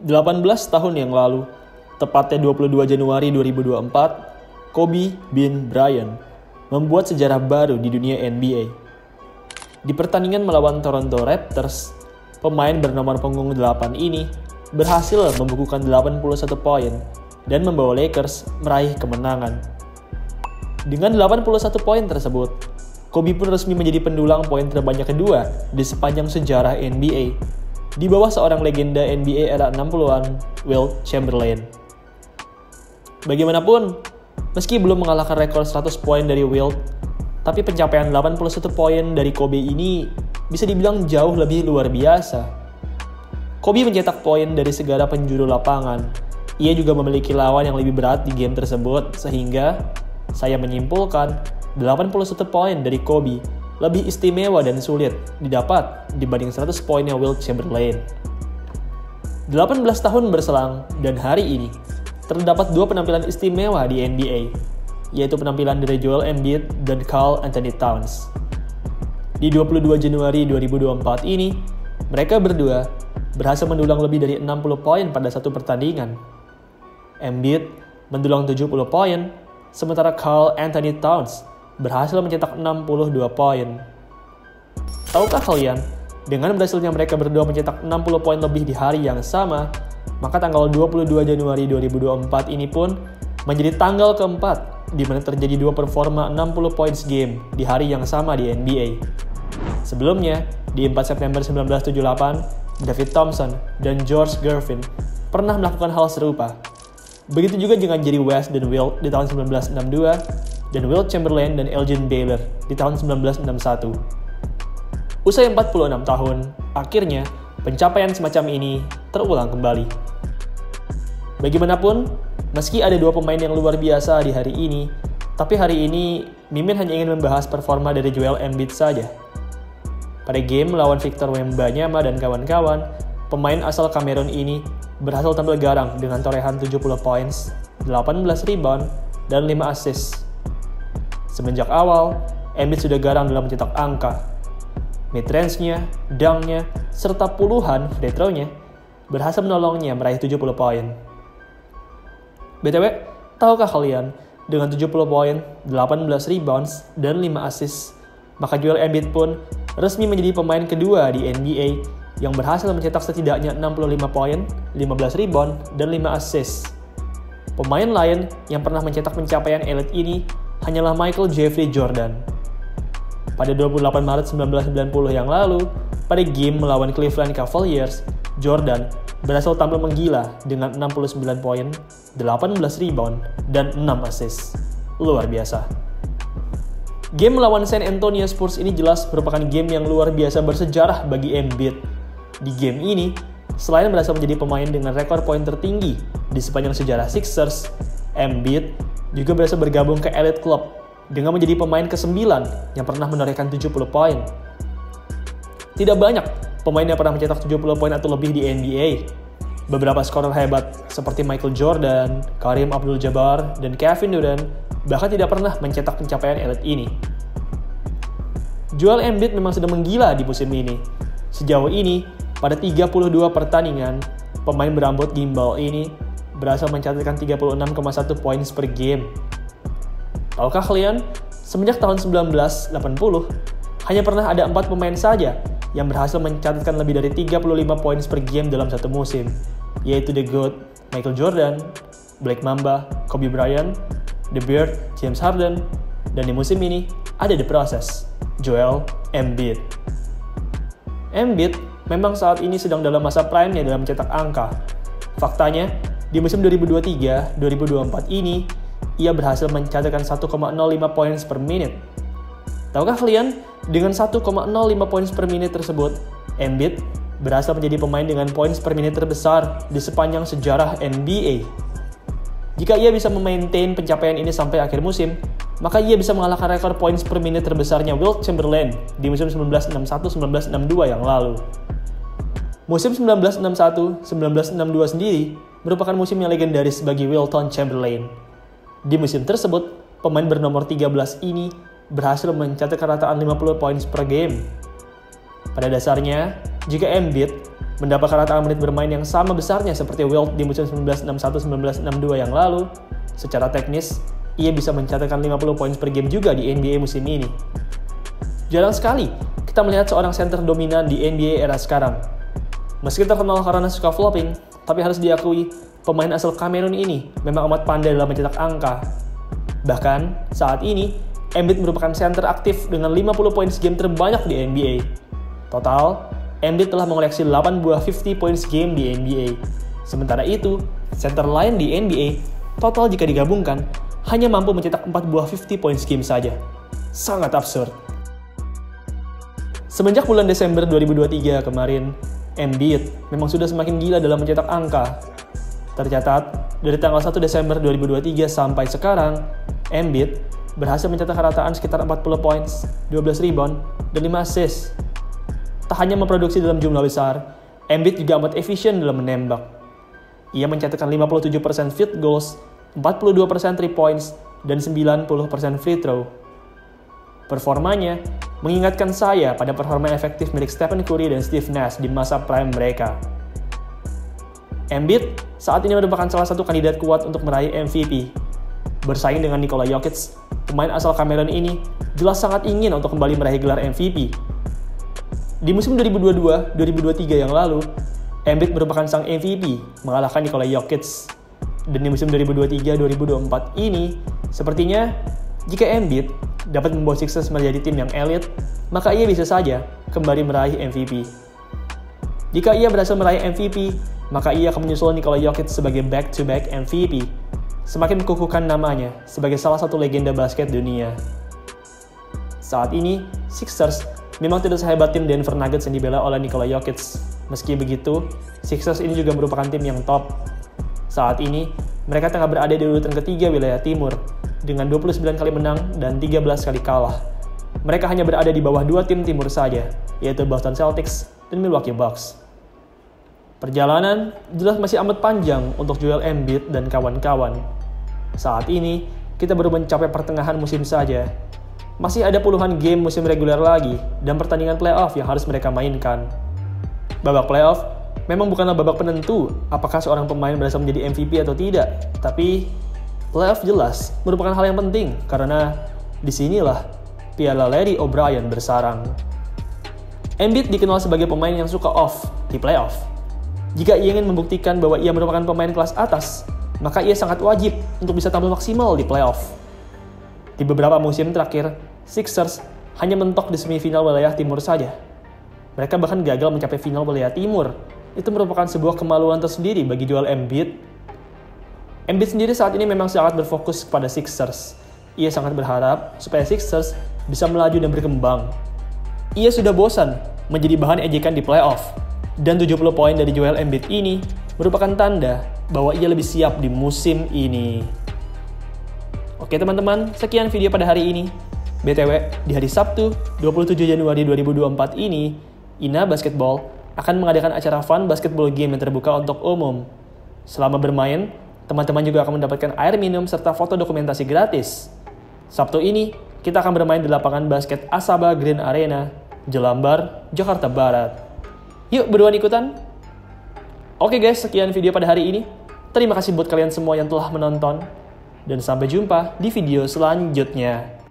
18 tahun yang lalu, tepatnya 22 Januari 2024, Kobe Bean Bryant membuat sejarah baru di dunia NBA. Di pertandingan melawan Toronto Raptors, pemain bernomor punggung 8 ini berhasil membukukan 81 poin dan membawa Lakers meraih kemenangan. Dengan 81 poin tersebut, Kobe pun resmi menjadi pendulang poin terbanyak kedua di sepanjang sejarah NBA, di bawah seorang legenda NBA era 60-an, Wilt Chamberlain. Bagaimanapun, meski belum mengalahkan rekor 100 poin dari Wilt, tapi pencapaian 81 poin dari Kobe ini bisa dibilang jauh lebih luar biasa. Kobe mencetak poin dari segala penjuru lapangan. Ia juga memiliki lawan yang lebih berat di game tersebut, sehingga saya menyimpulkan 81 poin dari Kobe lebih istimewa dan sulit didapat dibanding 100 poinnya Wilt Chamberlain. 18 tahun berselang dan hari ini terdapat dua penampilan istimewa di NBA, yaitu penampilan dari Joel Embiid dan Karl Anthony Towns. Di 22 Januari 2024 ini, mereka berdua berhasil mendulang lebih dari 60 poin pada satu pertandingan. Embiid mendulang 70 poin, sementara Karl Anthony Towns berhasil mencetak 62 poin. Tahukah kalian, dengan berhasilnya mereka berdua mencetak 60 poin lebih di hari yang sama, maka tanggal 22 Januari 2024 ini pun menjadi tanggal keempat di mana terjadi dua performa 60 points game di hari yang sama di NBA. Sebelumnya, di 4 September 1978, David Thompson dan George Gervin pernah melakukan hal serupa. Begitu juga dengan Jerry West dan Wilt di tahun 1962, dan Wilt Chamberlain dan Elgin Baylor di tahun 1961. Usai 46 tahun, akhirnya pencapaian semacam ini terulang kembali. Bagaimanapun, meski ada dua pemain yang luar biasa di hari ini, tapi hari ini Mimin hanya ingin membahas performa dari Joel Embiid saja. Pada game melawan Victor Wembanyama dan kawan-kawan, pemain asal Kamerun ini berhasil tampil garang dengan torehan 70 points, 18 rebound, dan 5 assist. Semenjak awal, Embiid sudah garang dalam mencetak angka. Mid-range-nya, dunk-nya, serta puluhan free throw-nya berhasil menolongnya meraih 70 poin. BTW, tahukah kalian, dengan 70 poin, 18 rebounds, dan 5 assist, maka Joel Embiid pun resmi menjadi pemain kedua di NBA yang berhasil mencetak setidaknya 65 poin, 15 rebound, dan 5 assist. Pemain lain yang pernah mencetak pencapaian elit ini hanyalah Michael Jeffrey Jordan. Pada 28 Maret 1990 yang lalu, pada game melawan Cleveland Cavaliers, Jordan berhasil tampil menggila dengan 69 poin, 18 rebound, dan 6 assist. Luar biasa. Game melawan San Antonio Spurs ini jelas merupakan game yang luar biasa bersejarah bagi Embiid. Di game ini, selain berhasil menjadi pemain dengan rekor poin tertinggi di sepanjang sejarah Sixers, Embiid juga berhasil bergabung ke Elite Club dengan menjadi pemain ke-9 yang pernah menorehkan 70 poin. Tidak banyak pemain yang pernah mencetak 70 poin atau lebih di NBA. Beberapa skorer hebat seperti Michael Jordan, Kareem Abdul-Jabbar, dan Kevin Durant bahkan tidak pernah mencetak pencapaian elit ini. Joel Embiid memang sedang menggila di musim ini. Sejauh ini, pada 32 pertandingan, pemain berambut gimbal ini berhasil mencatatkan 36,1 poin per game. Tahukah kalian, semenjak tahun 1980, hanya pernah ada 4 pemain saja yang berhasil mencatatkan lebih dari 35 poin per game dalam satu musim, yaitu The GOAT, Michael Jordan, Black Mamba, Kobe Bryant, The Beard, James Harden, dan di musim ini ada The Process, Joel Embiid. Embiid memang saat ini sedang dalam masa prime-nya dalam mencetak angka. Faktanya, di musim 2023-2024 ini, ia berhasil mencatatkan 1,05 poin per menit. Tahukah kalian, dengan 1,05 poin per menit tersebut, Embiid berhasil menjadi pemain dengan poin per menit terbesar di sepanjang sejarah NBA. Jika ia bisa memaintain pencapaian ini sampai akhir musim, maka ia bisa mengalahkan rekor poin per menit terbesarnya Wilt Chamberlain di musim 1961-1962 yang lalu. Musim 1961-1962 sendiri merupakan musim yang legendaris bagi Wilton Chamberlain. Di musim tersebut, pemain bernomor 13 ini berhasil mencatatkan rataan 50 poin per game. Pada dasarnya, jika Embiid mendapat kerataan menit bermain yang sama besarnya seperti Wilt di musim 1961-1962 yang lalu, secara teknis, ia bisa mencatatkan 50 poin per game juga di NBA musim ini. Jarang sekali kita melihat seorang center dominan di NBA era sekarang. Meski terkenal karena suka flopping, tapi harus diakui, pemain asal Kamerun ini memang amat pandai dalam mencetak angka. Bahkan, saat ini, Embiid merupakan center aktif dengan 50 poin game terbanyak di NBA. Total, Embiid telah mengoleksi 8 buah 50 points game di NBA. Sementara itu, center lain di NBA, total jika digabungkan, hanya mampu mencetak 4 buah 50 points game saja. Sangat absurd. Semenjak bulan Desember 2023 kemarin, Embiid memang sudah semakin gila dalam mencetak angka. Tercatat, dari tanggal 1 Desember 2023 sampai sekarang, Embiid berhasil mencetak kerataan sekitar 40 points, 12 rebound, dan 5 assist. Tak hanya memproduksi dalam jumlah besar, Embiid juga amat efisien dalam menembak. Ia mencetakkan 57% field goals, 42% 3 points, dan 90% free throw. Performanya mengingatkan saya pada performa efektif milik Stephen Curry dan Steve Nash di masa prime mereka. Embiid saat ini merupakan salah satu kandidat kuat untuk meraih MVP. Bersaing dengan Nikola Jokic, pemain asal Kamerun ini jelas sangat ingin untuk kembali meraih gelar MVP. Di musim 2022-2023 yang lalu, Embiid merupakan sang MVP, mengalahkan Nikola Jokic. Dan di musim 2023-2024 ini, sepertinya jika Embiid dapat membawa Sixers menjadi tim yang elit, maka ia bisa saja kembali meraih MVP. Jika ia berhasil meraih MVP, maka ia akan menyusul Nikola Jokic sebagai back-to-back MVP, semakin menkukuhkan namanya sebagai salah satu legenda basket dunia. Saat ini, Sixers memang tidak sehebat tim Denver Nuggets yang dibela oleh Nikola Jokic. Meski begitu, Sixers ini juga merupakan tim yang top. Saat ini, mereka tengah berada di urutan ketiga wilayah timur, dengan 29 kali menang dan 13 kali kalah. Mereka hanya berada di bawah 2 tim timur saja, yaitu Boston Celtics dan Milwaukee Bucks. Perjalanan jelas masih amat panjang untuk Joel Embiid dan kawan-kawan. Saat ini, kita baru mencapai pertengahan musim saja. Masih ada puluhan game musim reguler lagi dan pertandingan playoff yang harus mereka mainkan. Babak playoff memang bukanlah babak penentu apakah seorang pemain berhasil menjadi MVP atau tidak, tapi playoff jelas merupakan hal yang penting karena disinilah piala Larry O'Brien bersarang. Embiid dikenal sebagai pemain yang suka off di playoff. Jika ia ingin membuktikan bahwa ia merupakan pemain kelas atas, maka ia sangat wajib untuk bisa tampil maksimal di playoff. Di beberapa musim terakhir, Sixers hanya mentok di semifinal wilayah timur saja. Mereka bahkan gagal mencapai final wilayah timur. Itu merupakan sebuah kemaluan tersendiri bagi Joel Embiid. Embiid sendiri saat ini memang sangat berfokus kepada Sixers. Ia sangat berharap supaya Sixers bisa melaju dan berkembang. Ia sudah bosan menjadi bahan ejekan di playoff. Dan 70 poin dari Joel Embiid ini merupakan tanda bahwa ia lebih siap di musim ini. Oke teman-teman, sekian video pada hari ini. BTW, di hari Sabtu, 27 Januari 2024 ini, Ina Basketball akan mengadakan acara fun basketball game yang terbuka untuk umum. Selama bermain, teman-teman juga akan mendapatkan air minum serta foto dokumentasi gratis. Sabtu ini, kita akan bermain di lapangan basket Asaba Green Arena, Jelambar, Jakarta Barat. Yuk beruan ikutan? Oke guys, sekian video pada hari ini. Terima kasih buat kalian semua yang telah menonton. Dan sampai jumpa di video selanjutnya.